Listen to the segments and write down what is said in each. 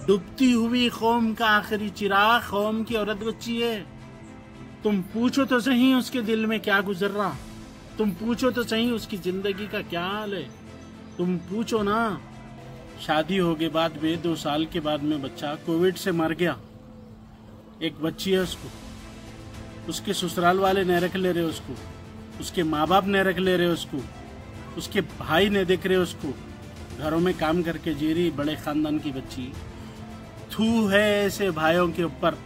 डूबती हुई कौम का आखिरी चिराग कौम की औरत बच्ची है। तुम पूछो तो सही उसके दिल में क्या गुजर रहा, तुम पूछो तो सही उसकी जिंदगी का क्या हाल है, तुम पूछो ना। शादी हो के बाद में 2 साल के बाद में बच्चा कोविड से मर गया। एक बच्ची है, उसको उसके ससुराल वाले नहीं रख ले रहे उसको, उसके माँ बाप नहीं रख ले रहे उसको, उसके भाई नहीं देख रहे उसको, घरों में काम करके जी रही, बड़े खानदान की बच्ची। थू है ऐसे भाइयों के ऊपर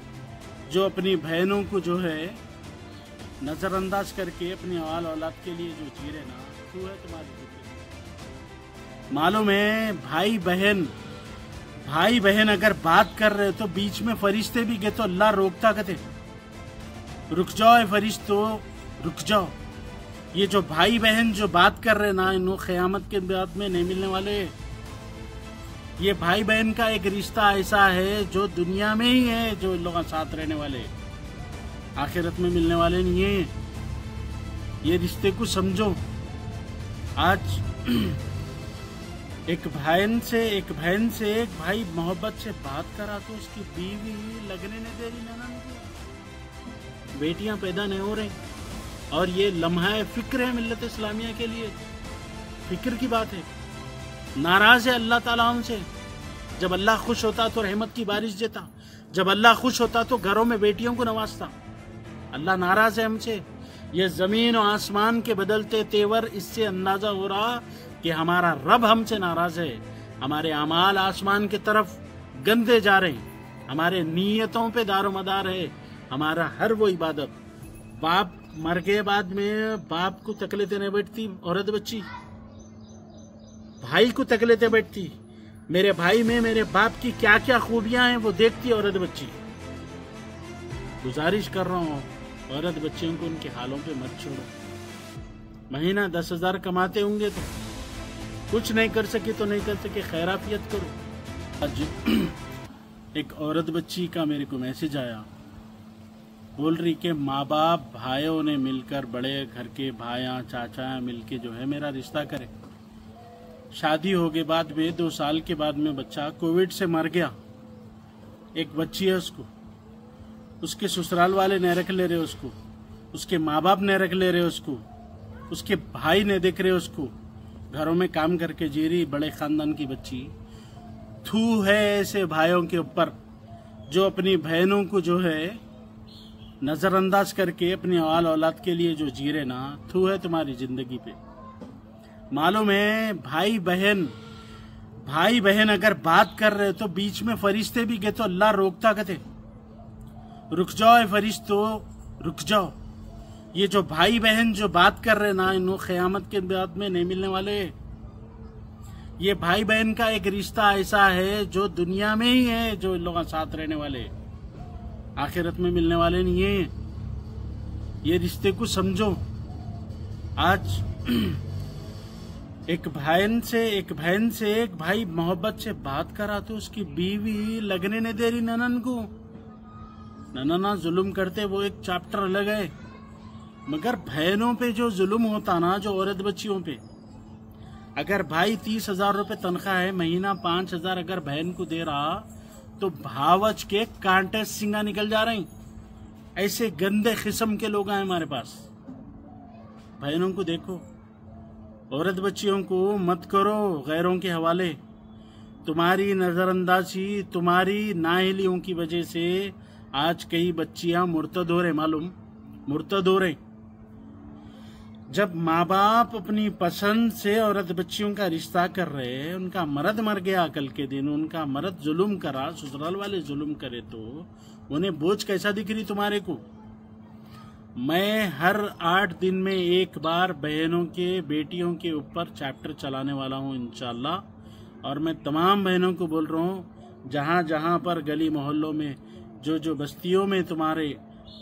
जो अपनी बहनों को जो है नजरअंदाज करके अपनी औलाद के लिए जो जी रहे ना, थू है तुम्हारी जिंदगी। मालूम है भाई बहन अगर बात कर रहे तो बीच में फरिश्ते भी गए तो अल्लाह रोकता कहते रुक जाओ फरिश्तो रुक जाओ। ये जो भाई बहन जो बात कर रहे ना, इन क़यामत के बाद में नहीं मिलने वाले। ये भाई बहन का एक रिश्ता ऐसा है जो दुनिया में ही है, जो इन लोगों के साथ रहने वाले, आखिरत में मिलने वाले नहीं है। ये रिश्ते को समझो। आज एक बहन से एक भाई मोहब्बत से बात करा तो उसकी बीवी लगने नहीं दे रही, ननन को बेटियां पैदा नहीं हो रही। और ये लम्हा फिक्र है मिल्लत इस्लामिया के लिए, फिक्र की बात है। नाराज है अल्लाह ताला हमसे। जब अल्लाह खुश होता तो रहमत की बारिश देता, जब अल्लाह खुश होता तो घरों में बेटियों को नवाजता। अल्लाह नाराज है हमसे। ये जमीन और आसमान के बदलते तेवर, इससे अंदाजा हो रहा कि हमारा रब हमसे नाराज है। हमारे अमाल आसमान की तरफ गंदे जा रहे हैं, हमारे नीयतों पे दारोमदार है हमारा हर वो इबादत। बाप मर गए बाद में बाप को तकलीफें नहीं बैठती औरत बच्ची, भाई को तकलीफें बैठती। मेरे भाई में मेरे बाप की क्या क्या खूबियां हैं वो देखती औरत बच्ची। गुजारिश कर रहा हूँ औरत बच्चियों को उनके हालों पे मत छोड़ो। महीना 10,000 कमाते होंगे तो कुछ नहीं कर सके तो नहीं कर सके, खैराफियत करो। आज एक औरत बच्ची का मेरे को मैसेज आया, बोल रही कि माँ बाप भाइयों ने मिलकर, बड़े घर के भाइयाँ चाचा मिलके जो है मेरा रिश्ता करे। शादी हो के बाद में 2 साल के बाद में बच्चा कोविड से मर गया। एक बच्ची है, उसको उसके ससुराल वाले नहीं रख ले रहे उसको, उसके माँ बाप नहीं रख ले रहे उसको, उसके भाई नहीं देख रहे उसको, घरों में काम करके जी रही, बड़े खानदान की बच्ची। थू है ऐसे भाइयों के ऊपर जो अपनी बहनों को जो है नजरअंदाज करके अपनी औलाद के लिए जो जी रहे ना, थू है तुम्हारी जिंदगी पे। मालूम है भाई बहन अगर बात कर रहे तो बीच में फरिश्ते भी गए तो अल्लाह रोकता कहते रुक जाओ फरिश्तो रुक जाओ। ये जो भाई बहन जो बात कर रहे ना, इन क़यामत के बाद में नहीं मिलने वाले। ये भाई बहन का एक रिश्ता ऐसा है जो दुनिया में ही है, जो इन लोगों के साथ रहने वाले, आखिरत में मिलने वाले नहीं है। ये रिश्ते को समझो। आज एक बहन से एक भाई मोहब्बत से बात करा तो उसकी बीवी लगने नहीं दे रही ननन को। ननना जुल्म करते वो एक चैप्टर अलग है, मगर बहनों पे जो जुल्म होता ना, जो औरत बच्चियों पे, अगर भाई 30,000 रुपए तनख्वाह है, महीना 5,000 अगर बहन को दे रहा तो भावच के कांटे सिंगा निकल जा रहे हैं। ऐसे गंदे किस्म के लोग हैं हमारे पास। बहनों को देखो, औरत बच्चियों को मत करो गैरों के हवाले। तुम्हारी नजरअंदाजी, तुम्हारी नाअहलियों की वजह से आज कई बच्चियां मुर्तद हो रहे, मालूम, मुर्तद हो रहे। जब माँ बाप अपनी पसंद से औरत बच्चियों का रिश्ता कर रहे हैं, उनका मर्द मर गया कल के दिन, उनका मर्द जुल्म करा, ससुराल वाले जुल्म करे तो उन्हें बोझ कैसा दिख रही तुम्हारे को। मैं हर 8 दिन में एक बार बहनों के, बेटियों के ऊपर चैप्टर चलाने वाला हूँ इंशाल्लाह। और मैं तमाम बहनों को बोल रहा हूँ, जहाँ जहाँ पर गली मोहल्लों में, जो बस्तियों में तुम्हारे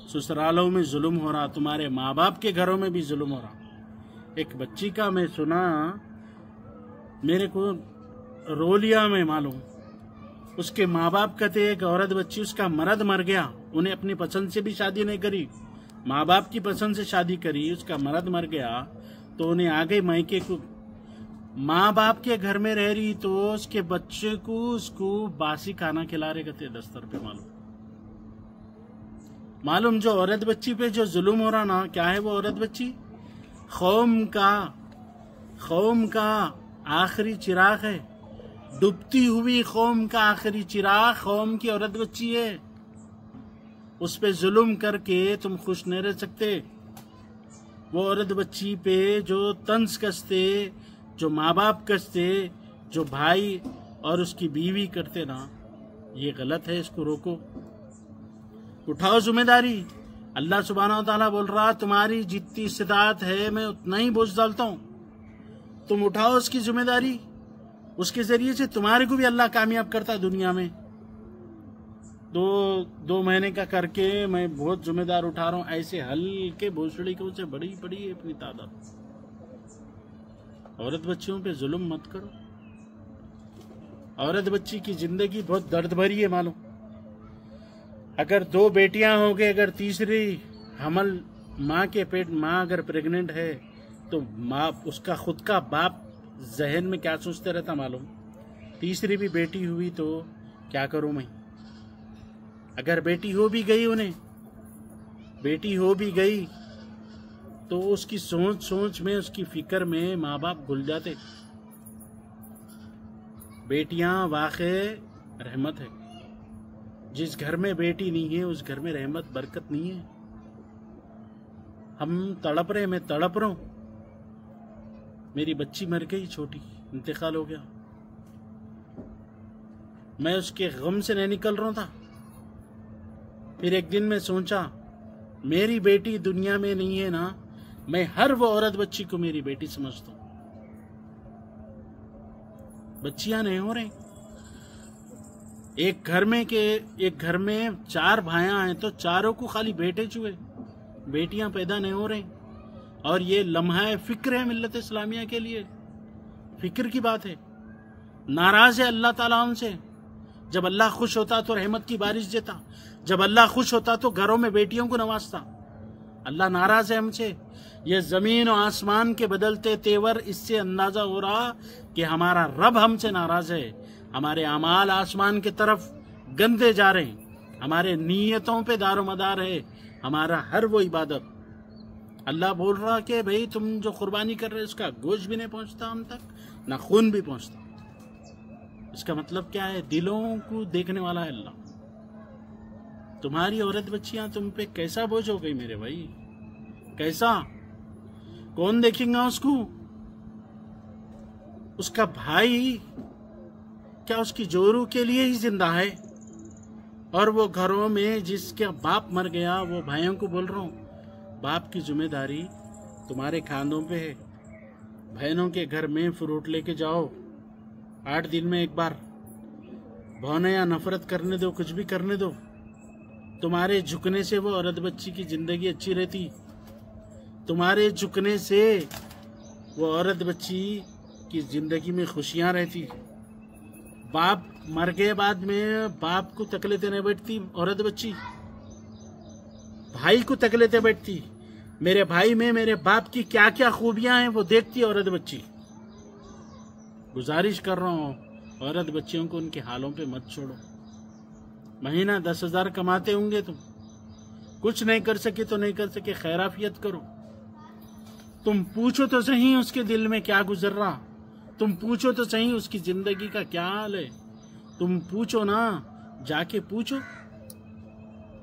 ससुरालों में जुल्म हो रहा, तुम्हारे माँ बाप के घरों में भी जुल्म हो रहा। एक बच्ची का मैं सुना, मेरे को रोलिया में मालूम, उसके माँ बाप कहते एक औरत बच्ची, उसका मर्द मर गया, उन्हें अपनी पसंद से भी शादी नहीं करी, माँ बाप की पसंद से शादी करी, उसका मर्द मर गया तो उन्हें आगे मायके को माँ बाप के घर में रह रही तो उसके बच्चे को उसको बासी खाना खिला रहे कहते दस्तर पे। मालूम जो औरत बच्ची पे जो जुल्म हो रहा ना, क्या है वो औरत बच्ची? कौम का आखिरी चिराग है, डूबती हुई कौम का आखिरी चिराग कौम की औरत बच्ची है। उस पे जुल्म करके तुम खुश नहीं रह सकते। वो औरत बच्ची पे जो तंज कसते, जो माँ बाप कसते, जो भाई और उसकी बीवी करते ना, ये गलत है, इसको रोको। उठाओ जिम्मेदारी। अल्लाह सुब्हानहू व तआला बोल रहा तुम्हारी जितनी इस्तिताअत है मैं उतना ही बोझ डालता हूं, तुम उठाओ उसकी जिम्मेदारी। उसके जरिए से तुम्हारे को भी अल्लाह कामयाब करता है दुनिया में। दो महीने का करके मैं बहुत जिम्मेदार उठा रहा हूं, ऐसे हल्के भोसड़ी को से बड़ी बड़ी है अपनी तादाद। औरत बच्चियों पे जुल्म मत करो। औरत बच्ची की जिंदगी बहुत दर्द भरी है मालूम। अगर 2 बेटियां हो गई, अगर तीसरी हमल माँ के पेट, माँ अगर प्रेग्नेंट है तो माँ उसका खुद का बाप जहन में क्या सोचते रहता मालूम? तीसरी भी बेटी हुई तो क्या करूं मैं? अगर बेटी हो भी गई, उन्हें बेटी हो भी गई तो उसकी सोच में, उसकी फिक्र में माँ बाप भूल जाते। बेटियां वाक़ई रहमत है। जिस घर में बेटी नहीं है उस घर में रहमत बरकत नहीं है। हम तड़प रहे, मैं तड़प रहा हूं। मेरी बच्ची मर गई, छोटी, इंतकाल हो गया। मैं उसके गम से नहीं निकल रहा था। फिर एक दिन मैं सोचा मेरी बेटी दुनिया में नहीं है ना, मैं हर वो औरत बच्ची को मेरी बेटी समझता हूं। बच्चियां नहीं हो रही। एक घर में 4 भाइयां हैं तो चारों को खाली बेटे चुए, बेटियां पैदा नहीं हो रही। और ये लम्हा फिक्र है मिल्लत इस्लामिया के लिए, फिक्र की बात है। नाराज है अल्लाह ताला उनसे। जब अल्लाह खुश होता तो रहमत की बारिश देता, जब अल्लाह खुश होता तो घरों में बेटियों को नवाजता। अल्लाह नाराज है हमसे। ये जमीन और आसमान के बदलते तेवर, इससे अंदाजा हो रहा कि हमारा रब हमसे नाराज है। हमारे अमाल आसमान की तरफ गंदे जा रहे हैं, हमारे नीयतों पे दारोमदार है हमारा हर वो इबादत। अल्लाह बोल रहा कि भाई तुम जो कुर्बानी कर रहे हो उसका गोश्त भी नहीं पहुंचता हम तक, ना खून भी पहुंचता। इसका मतलब क्या है? दिलों को देखने वाला है अल्लाह। तुम्हारी औरत बच्चियां तुम पे कैसा बोझ हो गई मेरे भाई, कैसा? कौन देखेगा उसको? उसका भाई क्या उसकी जोरू के लिए ही जिंदा है? और वो घरों में जिसका बाप मर गया, वो भाइयों को बोल रहा हूं, बाप की जिम्मेदारी तुम्हारे खानों पे है। बहनों के घर में फ्रूट लेके जाओ, 8 दिन में एक बार। भौने या नफरत करने दो, कुछ भी करने दो, तुम्हारे झुकने से वो औरत बच्ची की जिंदगी अच्छी रहती। तुम्हारे झुकने से वो औरत बच्ची की जिंदगी में खुशियां रहती। बाप मर गए बाद में बाप को तकलीफें नहीं बैठती औरत बच्ची, भाई को तकलीफें बैठती। मेरे भाई में मेरे बाप की क्या क्या खूबियां हैं वो देखती औरत बच्ची। गुजारिश कर रहा हूं औरत बच्चियों को उनके हालों पे मत छोड़ो। महीना 10,000 कमाते होंगे तुम, कुछ नहीं कर सके तो नहीं कर सके, खैराफियत करो। तुम पूछो तो सही उसके दिल में क्या गुजर रहा, तुम पूछो तो सही उसकी जिंदगी का क्या हाल है। तुम पूछो ना, जाके पूछो।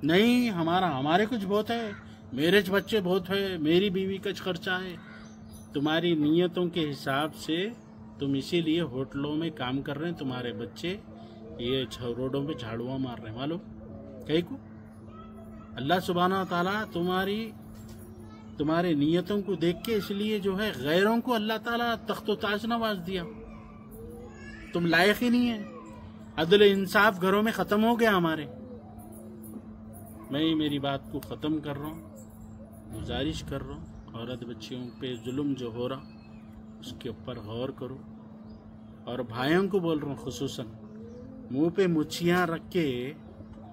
नहीं हमारे कुछ बहुत है, मेरे बच्चे बहुत है, मेरी बीवी का खर्चा है। तुम्हारी नीयतों के हिसाब से तुम इसीलिए होटलों में काम कर रहे हैं, तुम्हारे बच्चे ये रोडों पे झाड़ुआ मार रहे हैं मालूम कहीं को। अल्लाह सुब्हानहू व तआला तुम्हारे नीयतों को देख के इसलिए जो है गैरों को अल्लाह ताला तख्तो ताज नवाज दिया। तुम लायक ही नहीं है। अदल इंसाफ घरों में खत्म हो गया हमारे। मैं मेरी बात को खत्म कर रहा हूँ, गुजारिश कर रहा हूँ, औरत बच्चियों पे जुल्म जो हो रहा उसके ऊपर गौर करो। और भाइयों को बोल रहा हूँ, खुसूसन मुंह पे मुच्छियाँ रख के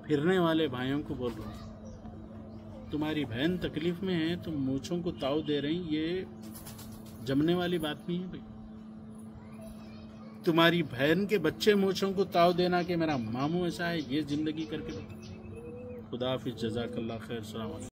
फिरने वाले भाइयों को बोल रहा हूँ, तुम्हारी बहन तकलीफ में है, तुम मूछों को ताव दे रही, ये जमने वाली बात नहीं है भाई। तुम्हारी बहन के बच्चे मूछों को ताव देना कि मेरा मामू ऐसा है, ये जिंदगी करके बता। खुदा हाफिज, जज़ाकल्लाह खैर, सलाम अलैकुम।